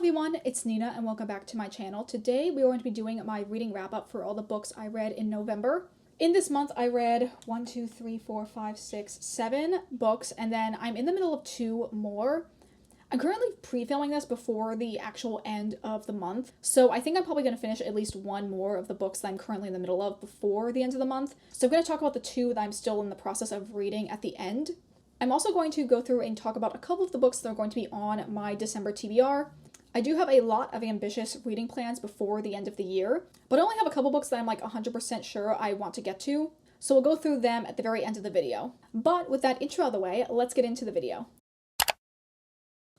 everyone, it's Nina and welcome back to my channel. Today we are going to be doing my reading wrap up for all the books I read in November. In this month I read 7 books, and then I'm in the middle of 2 more. I'm currently pre-filming this before the actual end of the month, so I think I'm probably going to finish at least 1 more of the books that I'm currently in the middle of before the end of the month. So I'm going to talk about the 2 that I'm still in the process of reading at the end. I'm also going to go through and talk about a couple of the books that are going to be on my December TBR. I do have a lot of ambitious reading plans before the end of the year, but I only have a couple books that I'm like 100% sure I want to get to, so we'll go through them at the very end of the video. But with that intro out of the way, let's get into the video.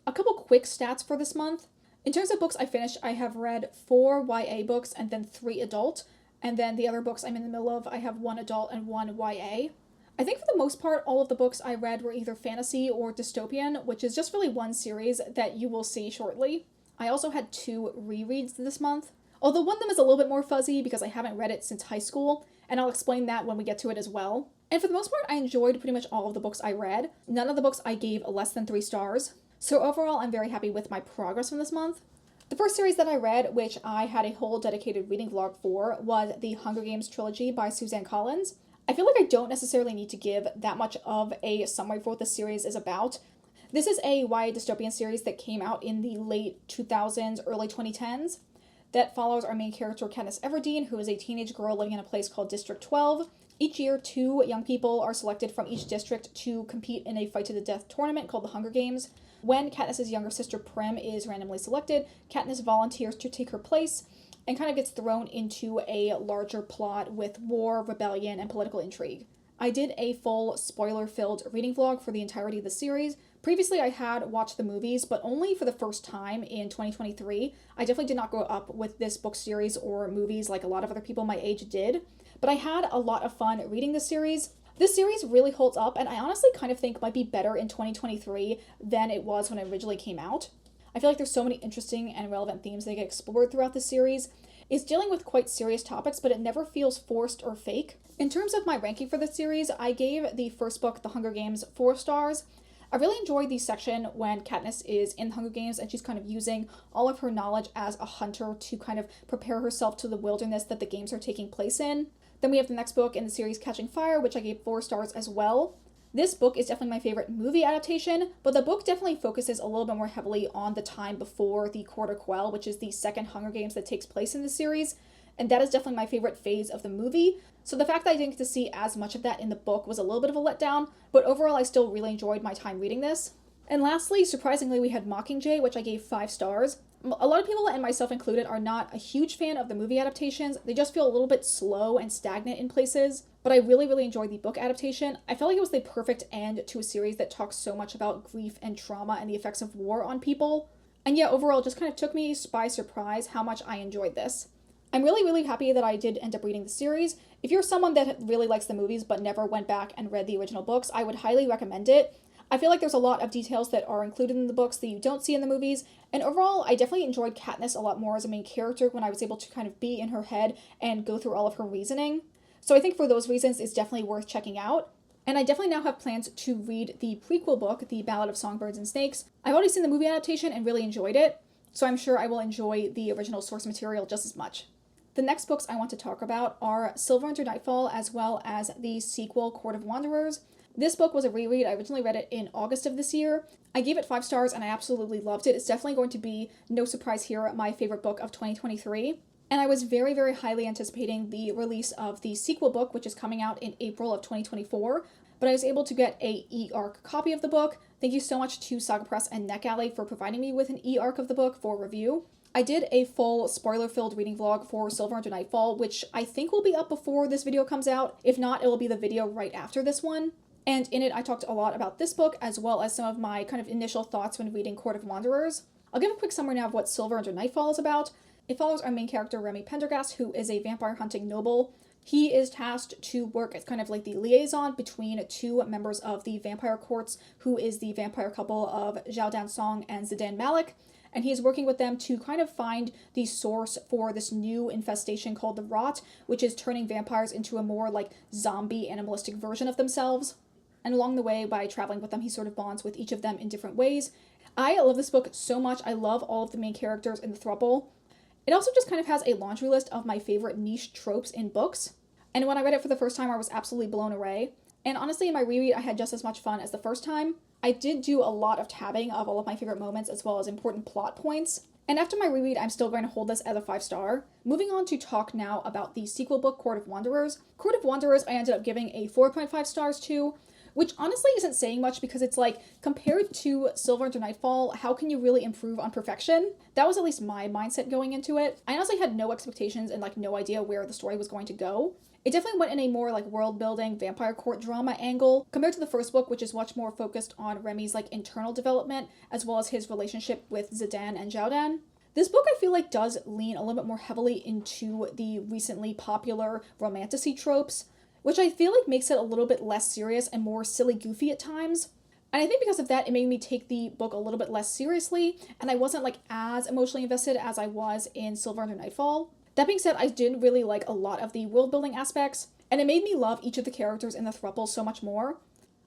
A couple quick stats for this month. In terms of books I finished, I have read 4 YA books and then 3 adult, and then the other books I'm in the middle of, I have 1 adult and 1 YA. I think for the most part, all of the books I read were either fantasy or dystopian, which is just really one series that you will see shortly. I also had 2 rereads this month, although one of them is a little bit more fuzzy because I haven't read it since high school, and I'll explain that when we get to it as well. And for the most part, I enjoyed pretty much all of the books I read. None of the books I gave less than 3 stars. So overall, I'm very happy with my progress from this month. The first series that I read, which I had a whole dedicated reading vlog for, was the Hunger Games trilogy by Suzanne Collins. I feel like I don't necessarily need to give that much of a summary for what the series is about. This is a YA dystopian series that came out in the late 2000s, early 2010s, that follows our main character, Katniss Everdeen, who is a teenage girl living in a place called District 12. Each year, 2 young people are selected from each district to compete in a fight-to-the-death tournament called the Hunger Games. When Katniss's younger sister, Prim, is randomly selected, Katniss volunteers to take her place and kind of gets thrown into a larger plot with war, rebellion, and political intrigue. I did a full spoiler-filled reading vlog for the entirety of the series. Previously, I had watched the movies, but only for the first time in 2023. I definitely did not grow up with this book series or movies like a lot of other people my age did, but I had a lot of fun reading this series. This series really holds up, and I honestly kind of think might be better in 2023 than it was when it originally came out. I feel like there's so many interesting and relevant themes that get explored throughout the series. It's dealing with quite serious topics, but it never feels forced or fake. In terms of my ranking for this series, I gave the first book, The Hunger Games, 4 stars. I really enjoyed the section when Katniss is in the Hunger Games and she's kind of using all of her knowledge as a hunter to kind of prepare herself to the wilderness that the games are taking place in. Then we have the next book in the series, Catching Fire, which I gave 4 stars as well. This book is definitely my favorite movie adaptation, but the book definitely focuses a little bit more heavily on the time before the Court of Quell, which is the second Hunger Games that takes place in the series, and that is definitely my favorite phase of the movie. So the fact that I didn't get to see as much of that in the book was a little bit of a letdown, but overall I still really enjoyed my time reading this. And lastly, surprisingly, we had Mockingjay, which I gave 5 stars. A lot of people, and myself included, are not a huge fan of the movie adaptations. They just feel a little bit slow and stagnant in places, but I really enjoyed the book adaptation. I felt like it was the perfect end to a series that talks so much about grief and trauma and the effects of war on people. And yeah, overall, it just kind of took me by surprise how much I enjoyed this. I'm really happy that I did end up reading the series. If you're someone that really likes the movies but never went back and read the original books, I would highly recommend it. I feel like there's a lot of details that are included in the books that you don't see in the movies, and overall, I definitely enjoyed Katniss a lot more as a main character when I was able to kind of be in her head and go through all of her reasoning. So I think for those reasons, it's definitely worth checking out. And I definitely now have plans to read the prequel book, The Ballad of Songbirds and Snakes. I've already seen the movie adaptation and really enjoyed it, so I'm sure I will enjoy the original source material just as much. The next books I want to talk about are Silver Under Nightfall, as well as the sequel, Court of Wanderers. This book was a reread. I originally read it in August of this year. I gave it 5 stars and I absolutely loved it. It's definitely going to be, no surprise here, my favorite book of 2023. And I was very highly anticipating the release of the sequel book, which is coming out in April of 2024. But I was able to get a e-arc copy of the book. Thank you so much to Saga Press and NetGalley for providing me with an e-arc of the book for review. I did a full spoiler-filled reading vlog for Silver Under Nightfall, which I think will be up before this video comes out. If not, it will be the video right after this one. And in it, I talked a lot about this book, as well as some of my kind of initial thoughts when reading Court of Wanderers. I'll give a quick summary now of what Silver Under Nightfall is about. It follows our main character, Remy Pendergast, who is a vampire hunting noble. He is tasked to work as kind of like the liaison between 2 members of the vampire courts, who is the vampire couple of Zhao Dansong and Zidan Malik. And he's working with them to kind of find the source for this new infestation called the Rot, which is turning vampires into a more like zombie animalistic version of themselves. And along the way, by traveling with them, he sort of bonds with each of them in different ways. I love this book so much. I love all of the main characters in the throuple. It also just kind of has a laundry list of my favorite niche tropes in books. And when I read it for the first time, I was absolutely blown away. And honestly, in my reread, I had just as much fun as the first time. I did do a lot of tabbing of all of my favorite moments as well as important plot points. And after my reread, I'm still going to hold this at a 5-star. Moving on to talk now about the sequel book, Court of Wanderers. Court of Wanderers, I ended up giving a 4.5 stars to, which honestly isn't saying much because it's like, compared to Silver Under Nightfall, how can you really improve on perfection? That was at least my mindset going into it. I honestly had no expectations and like no idea where the story was going to go. It definitely went in a more like world-building vampire court drama angle compared to the first book, which is much more focused on Remy's like internal development as well as his relationship with Zidane and Jaudan. This book I feel like does lean a little bit more heavily into the recently popular romantasy tropes, which I feel like makes it a little bit less serious and more silly goofy at times. And I think because of that, it made me take the book a little bit less seriously, and I wasn't like as emotionally invested as I was in Silver Under Nightfall. That being said, I did really like a lot of the world building aspects, and it made me love each of the characters in the throuple so much more.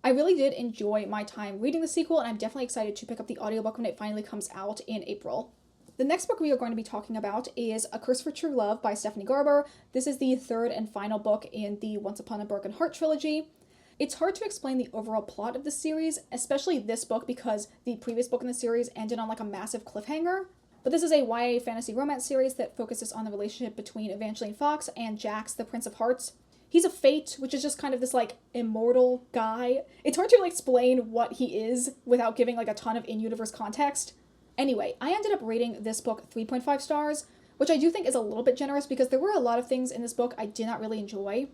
I really did enjoy my time reading the sequel, and I'm definitely excited to pick up the audiobook when it finally comes out in April. The next book we are going to be talking about is A Curse for True Love by Stephanie Garber. This is the third and final book in the Once Upon a Broken Heart trilogy. It's hard to explain the overall plot of the series, especially this book because the previous book in the series ended on like a massive cliffhanger. But this is a YA fantasy romance series that focuses on the relationship between Evangeline Fox and Jax, the Prince of Hearts. He's a fate, which is just kind of this like immortal guy. It's hard to explain what he is without giving like a ton of in-universe context. Anyway, I ended up rating this book 3.5 stars, which I do think is a little bit generous because there were a lot of things in this book I did not really enjoy.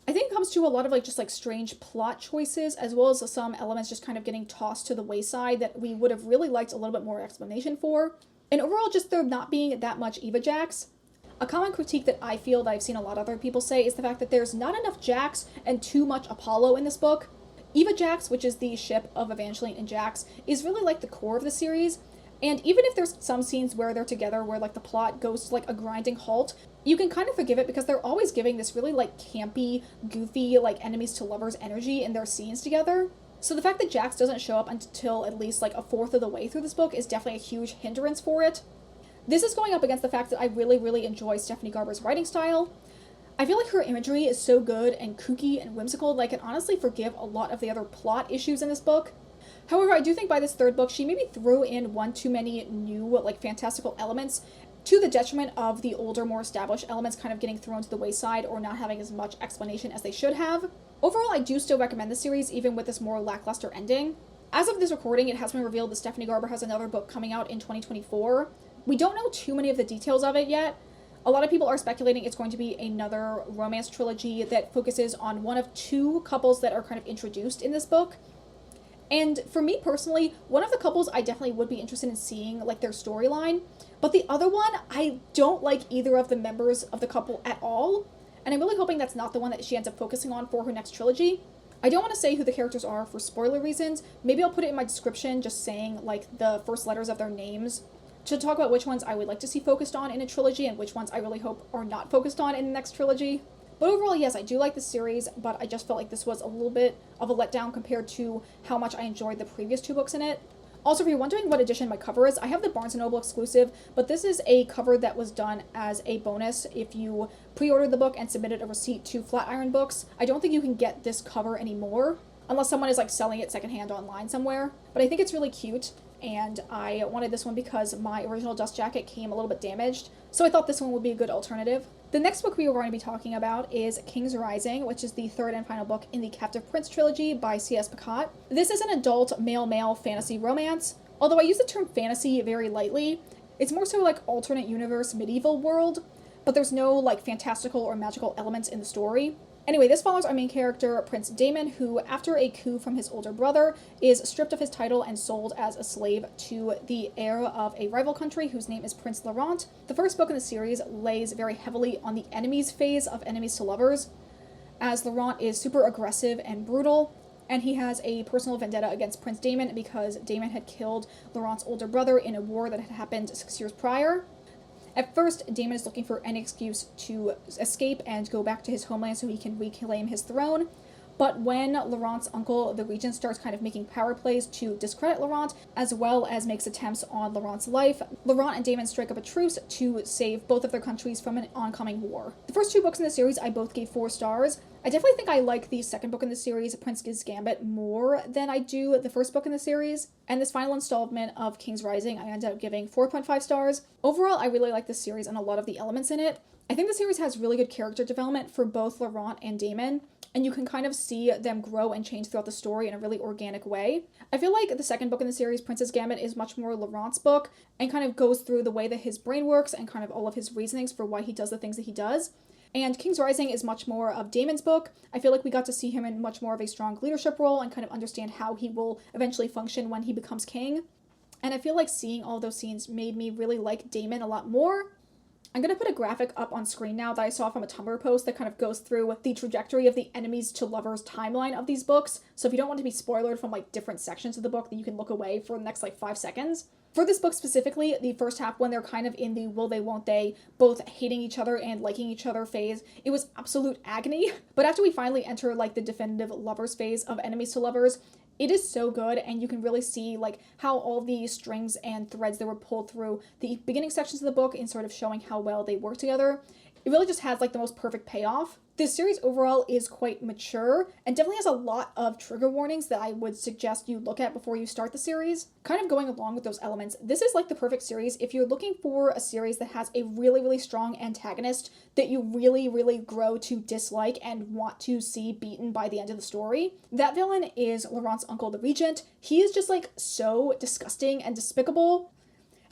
I think it comes to a lot of like just like strange plot choices as well as some elements just kind of getting tossed to the wayside that we would have really liked a little bit more explanation for. And overall, just there not being that much Eva Jax. A common critique that I feel that I've seen a lot of other people say is the fact that there's not enough Jax and too much Apollo in this book. Eva Jax, which is the ship of Evangeline and Jax, is really like the core of the series. And even if there's some scenes where they're together where like the plot goes to like a grinding halt, you can kind of forgive it because they're always giving this really like campy, goofy, like enemies to lovers energy in their scenes together. So the fact that Jax doesn't show up until at least like a fourth of the way through this book is definitely a huge hindrance for it. This is going up against the fact that I really enjoy Stephanie Garber's writing style. I feel like her imagery is so good and kooky and whimsical that I can honestly forgive a lot of the other plot issues in this book. However, I do think by this third book, she maybe threw in one too many new, like, fantastical elements to the detriment of the older, more established elements kind of getting thrown to the wayside or not having as much explanation as they should have. Overall, I do still recommend the series, even with this more lackluster ending. As of this recording, it has been revealed that Stephanie Garber has another book coming out in 2024. We don't know too many of the details of it yet. A lot of people are speculating it's going to be another romance trilogy that focuses on one of two couples that are kind of introduced in this book. And for me personally, one of the couples I definitely would be interested in seeing, like, their storyline. But the other one, I don't like either of the members of the couple at all. And I'm really hoping that's not the one that she ends up focusing on for her next trilogy. I don't want to say who the characters are for spoiler reasons. Maybe I'll put it in my description just saying, like, the first letters of their names to talk about which ones I would like to see focused on in a trilogy and which ones I really hope are not focused on in the next trilogy. But overall, yes, I do like the series, but I just felt like this was a little bit of a letdown compared to how much I enjoyed the previous two books in it. Also, if you're wondering what edition my cover is, I have the Barnes & Noble exclusive, but this is a cover that was done as a bonus if you pre-ordered the book and submitted a receipt to Flatiron Books. I don't think you can get this cover anymore, unless someone is like selling it secondhand online somewhere. But I think it's really cute, and I wanted this one because my original dust jacket came a little bit damaged, so I thought this one would be a good alternative. The next book we are going to be talking about is King's Rising, which is the third and final book in the Captive Prince trilogy by C.S. Pacat. This is an adult male-male fantasy romance. Although I use the term fantasy very lightly, it's more so like alternate universe medieval world, but there's no like fantastical or magical elements in the story. Anyway, this follows our main character, Prince Daemon, who, after a coup from his older brother, is stripped of his title and sold as a slave to the heir of a rival country whose name is Prince Laurent. The first book in the series lays very heavily on the enemies phase of enemies to lovers, as Laurent is super aggressive and brutal, and he has a personal vendetta against Prince Daemon because Daemon had killed Laurent's older brother in a war that had happened 6 years prior. At first, Daemon is looking for any excuse to escape and go back to his homeland so he can reclaim his throne, But when Laurent's uncle, the regent, starts kind of making power plays to discredit Laurent, as well as makes attempts on Laurent's life, Laurent and Damon strike up a truce to save both of their countries from an oncoming war. The first two books in the series I both gave 4 stars. I definitely think I like the second book in the series, Prince's Gambit, more than I do the first book in the series. And this final installment of King's Rising, I ended up giving 4.5 stars. Overall, I really like this series and a lot of the elements in it. I think the series has really good character development for both Laurent and Damon, and you can kind of see them grow and change throughout the story in a really organic way. I feel like the second book in the series, Prince's Gambit, is much more Laurent's book and kind of goes through the way that his brain works and kind of all of his reasonings for why he does the things that he does. And King's Rising is much more of Damon's book. I feel like we got to see him in much more of a strong leadership role and kind of understand how he will eventually function when he becomes king. And I feel like seeing all those scenes made me really like Damon a lot more. I'm going to put a graphic up on screen now that I saw from a Tumblr post that kind of goes through the trajectory of the enemies to lovers timeline of these books. So if you don't want to be spoiled from like different sections of the book, then you can look away for the next like 5 seconds. For this book specifically, the first half, when they're kind of in the will they, won't they, both hating each other and liking each other phase, it was absolute agony. But after we finally enter like the definitive lovers phase of enemies to lovers, it is so good, and you can really see like how all the strings and threads that were pulled through the beginning sections of the book in sort of showing how well they work together. It really just has like the most perfect payoff. This series overall is quite mature and definitely has a lot of trigger warnings that I would suggest you look at before you start the series. Kind of going along with those elements, this is like the perfect series if you're looking for a series that has a really, really strong antagonist that you really, really grow to dislike and want to see beaten by the end of the story. That villain is Laurent's uncle, the regent. He is just like so disgusting and despicable.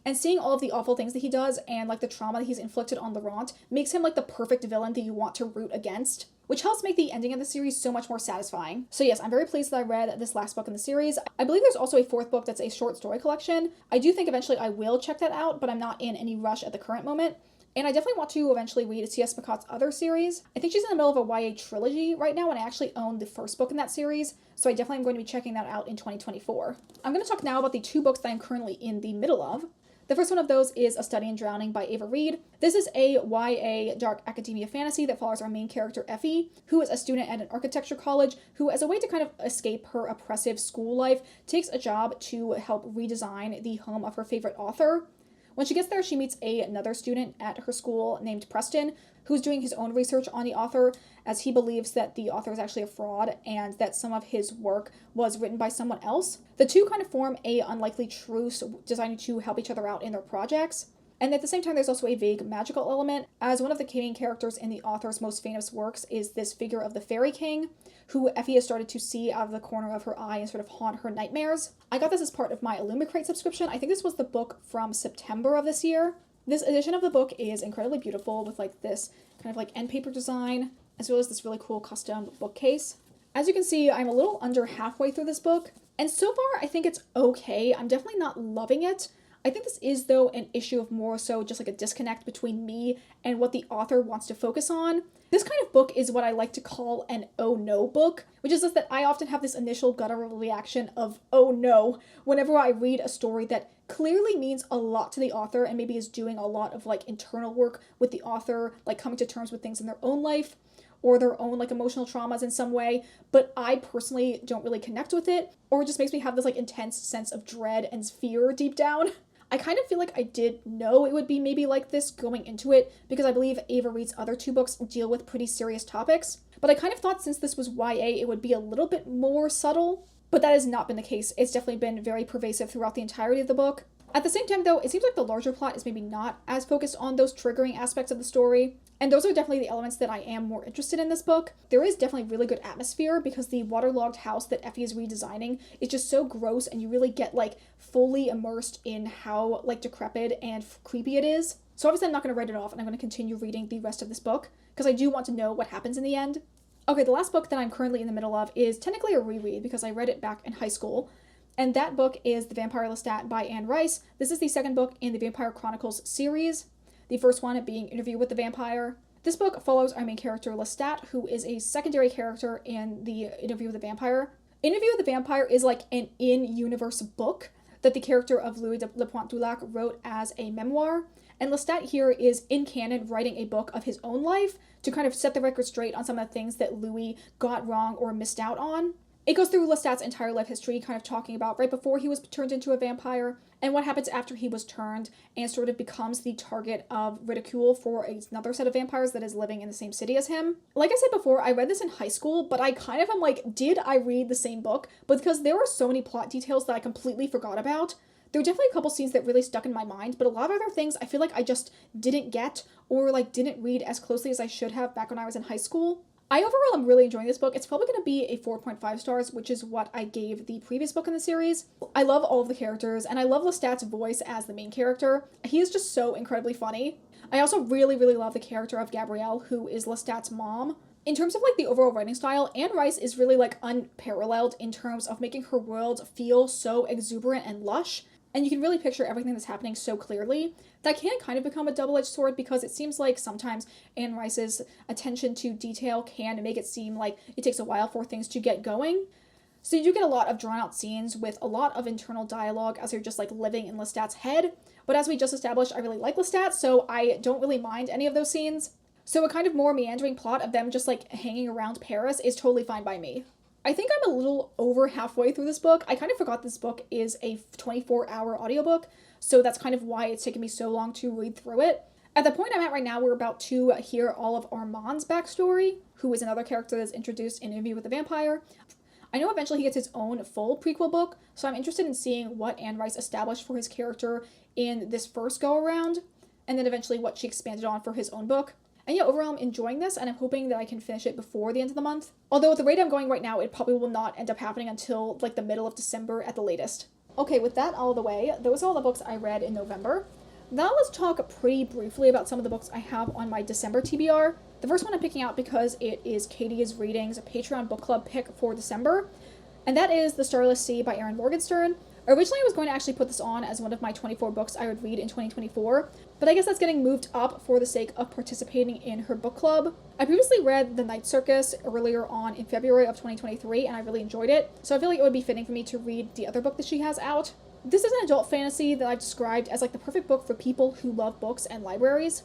And seeing all of the awful things that he does and like the trauma that he's inflicted on Laurent makes him like the perfect villain that you want to root against, which helps make the ending of the series so much more satisfying. So yes, I'm very pleased that I read this last book in the series. I believe there's also a 4th book that's a short story collection. I do think eventually I will check that out, but I'm not in any rush at the current moment. And I definitely want to eventually read C.S. Macotte's other series. I think she's in the middle of a YA trilogy right now, and I actually own the first book in that series, so I definitely am going to be checking that out in 2024. I'm going to talk now about the 2 books that I'm currently in the middle of. The first one of those is A Study in Drowning by Ava Reid. This is a YA dark academia fantasy that follows our main character, Effie, who is a student at an architecture college who, as a way to kind of escape her oppressive school life, takes a job to help redesign the home of her favorite author. When she gets there, she meets another student at her school named Preston, who's doing his own research on the author, as he believes that the author is actually a fraud and that some of his work was written by someone else. The two kind of form a unlikely truce designed to help each other out in their projects. And at the same time, there's also a vague magical element, as one of the main characters in the author's most famous works is this figure of the Fairy King, who Effie has started to see out of the corner of her eye and sort of haunt her nightmares. I got this as part of my Illumicrate subscription. I think this was the book from September of this year. This edition of the book is incredibly beautiful with like this kind of like end paper design, as well as this really cool custom bookcase. As you can see, I'm a little under halfway through this book, and so far I think it's okay. I'm definitely not loving it. I think this is, though, an issue of more so just like a disconnect between me and what the author wants to focus on. This kind of book is what I like to call an oh no book, which is just that I often have this initial guttural reaction of oh no whenever I read a story that clearly means a lot to the author and maybe is doing a lot of like internal work with the author, like coming to terms with things in their own life or their own like emotional traumas in some way, but I personally don't really connect with it, or it just makes me have this like intense sense of dread and fear deep down. I kind of feel like I did know it would be maybe like this going into it, because I believe Ava Reid's other 2 books deal with pretty serious topics, but I kind of thought since this was YA it would be a little bit more subtle, but that has not been the case. It's definitely been very pervasive throughout the entirety of the book. At the same time, though, it seems like the larger plot is maybe not as focused on those triggering aspects of the story, and those are definitely the elements that I am more interested in this book. There is definitely really good atmosphere because the waterlogged house that Effie is redesigning is just so gross, and you really get like fully immersed in how like decrepit and creepy it is. So obviously I'm not going to write it off, and I'm going to continue reading the rest of this book because I do want to know what happens in the end. Okay, the last book that I'm currently in the middle of is technically a reread because I read it back in high school. And that book is The Vampire Lstat by Anne Rice. This is the second book in the Vampire Chronicles series, the first one being Interview with the Vampire. This book follows our main character Lestat, who is a secondary character in the Interview with the Vampire. Interview with the Vampire is like an in-universe book that the character of Louis de Pointe du Lac wrote as a memoir. And Lestat here is in canon writing a book of his own life to kind of set the record straight on some of the things that Louis got wrong or missed out on. It goes through Lestat's entire life history, kind of talking about right before he was turned into a vampire and what happens after he was turned and sort of becomes the target of ridicule for another set of vampires that is living in the same city as him. Like I said before, I read this in high school, but I kind of am like, did I read the same book? But because there were so many plot details that I completely forgot about, there were definitely a couple scenes that really stuck in my mind, but a lot of other things I feel like I just didn't get or like didn't read as closely as I should have back when I was in high school. I overall am really enjoying this book. It's probably going to be a 4.5 stars, which is what I gave the previous book in the series. I love all of the characters, and I love Lestat's voice as the main character. He is just so incredibly funny. I also really, really love the character of Gabrielle, who is Lestat's mom. In terms of like the overall writing style, Anne Rice is really like unparalleled in terms of making her world feel so exuberant and lush. And you can really picture everything that's happening so clearly. That can kind of become a double-edged sword because it seems like sometimes Anne Rice's attention to detail can make it seem like it takes a while for things to get going. So you do get a lot of drawn-out scenes with a lot of internal dialogue as you're just like living in Lestat's head. But as we just established, I really like Lestat, so I don't really mind any of those scenes. So a kind of more meandering plot of them just like hanging around Paris is totally fine by me. I think I'm a little over halfway through this book. I kind of forgot this book is a 24-hour audiobook, so that's kind of why it's taken me so long to read through it. At the point I'm at right now, we're about to hear all of Armand's backstory, who is another character that's introduced in Interview with the Vampire. I know eventually he gets his own full prequel book, so I'm interested in seeing what Anne Rice established for his character in this first go-around, and then eventually what she expanded on for his own book. And yeah, overall I'm enjoying this, and I'm hoping that I can finish it before the end of the month. Although at the rate I'm going right now, it probably will not end up happening until like the middle of December at the latest. Okay, with that out of the way, those are all the books I read in November. Now let's talk pretty briefly about some of the books I have on my December TBR. The first one I'm picking out because it is Katie's Readings Patreon book club pick for December, and that is The Starless Sea by Erin Morgenstern. Originally, I was going to actually put this on as one of my 24 books I would read in 2024, but I guess that's getting moved up for the sake of participating in her book club. I previously read The Night Circus earlier on in February of 2023, and I really enjoyed it, so I feel like it would be fitting for me to read the other book that she has out. This is an adult fantasy that I've described as like the perfect book for people who love books and libraries.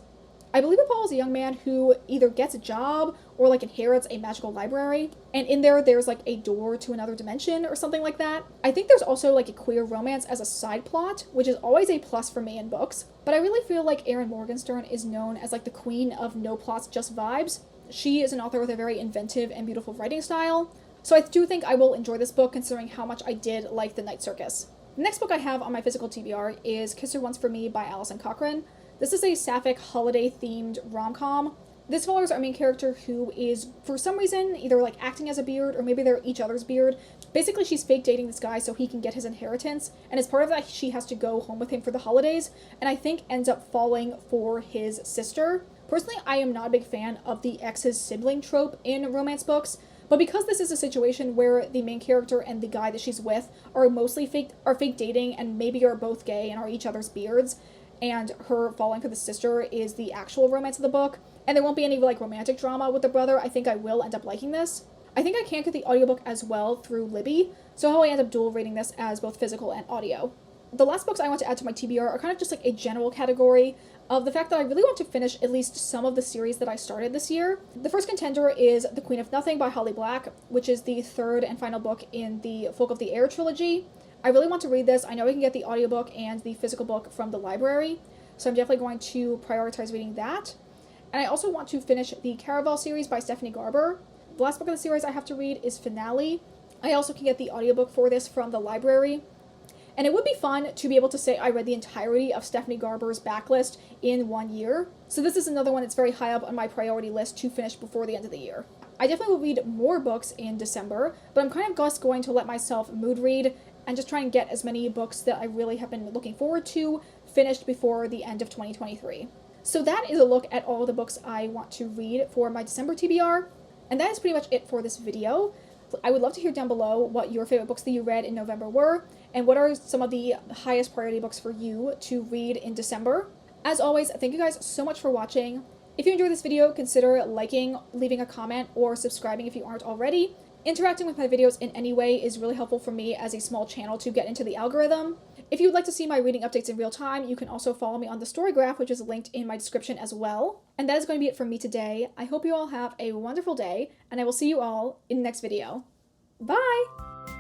I believe it follows a young man who either gets a job or like inherits a magical library, and in there's like a door to another dimension or something like that. I think there's also like a queer romance as a side plot, which is always a plus for me in books, but I really feel like Erin Morgenstern is known as like the queen of no plots, just vibes. She is an author with a very inventive and beautiful writing style, so I do think I will enjoy this book considering how much I did like The Night Circus. The next book I have on my physical TBR is Kiss Her Once for Me by Alison Cochrane. This is a sapphic holiday-themed rom-com. This follows our main character who is, for some reason, either like acting as a beard or maybe they're each other's beard. Basically, she's fake dating this guy so he can get his inheritance, and as part of that, she has to go home with him for the holidays, and I think ends up falling for his sister. Personally, I am not a big fan of the ex's sibling trope in romance books, but because this is a situation where the main character and the guy that she's with are mostly fake dating and maybe are both gay and are each other's beards, and her falling for the sister is the actual romance of the book, and there won't be any like romantic drama with the brother, I think I will end up liking this. I think I can get the audiobook as well through Libby, so I end up dual rating this as both physical and audio. The last books I want to add to my TBR are kind of just like a general category of the fact that I really want to finish at least some of the series that I started this year. The first contender is The Queen of Nothing by Holly Black, which is the third and final book in the Folk of the Air trilogy. I really want to read this. I know I can get the audiobook and the physical book from the library, so I'm definitely going to prioritize reading that. And I also want to finish the Caraval series by Stephanie Garber. The last book of the series I have to read is Finale. I also can get the audiobook for this from the library. And it would be fun to be able to say I read the entirety of Stephanie Garber's backlist in 1 year. So this is another one that's very high up on my priority list to finish before the end of the year. I definitely will read more books in December, but I'm kind of just going to let myself mood read and just try and get as many books that I really have been looking forward to finished before the end of 2023. So that is a look at all the books I want to read for my December TBR, and that is pretty much it for this video. I would love to hear down below what your favorite books that you read in November were, and what are some of the highest priority books for you to read in December. As always, thank you guys so much for watching. If you enjoyed this video, consider liking, leaving a comment, or subscribing if you aren't already. Interacting with my videos in any way is really helpful for me as a small channel to get into the algorithm. If you would like to see my reading updates in real time, you can also follow me on the story graph, which is linked in my description as well. And that is going to be it from me today. I hope you all have a wonderful day, and I will see you all in the next video. Bye!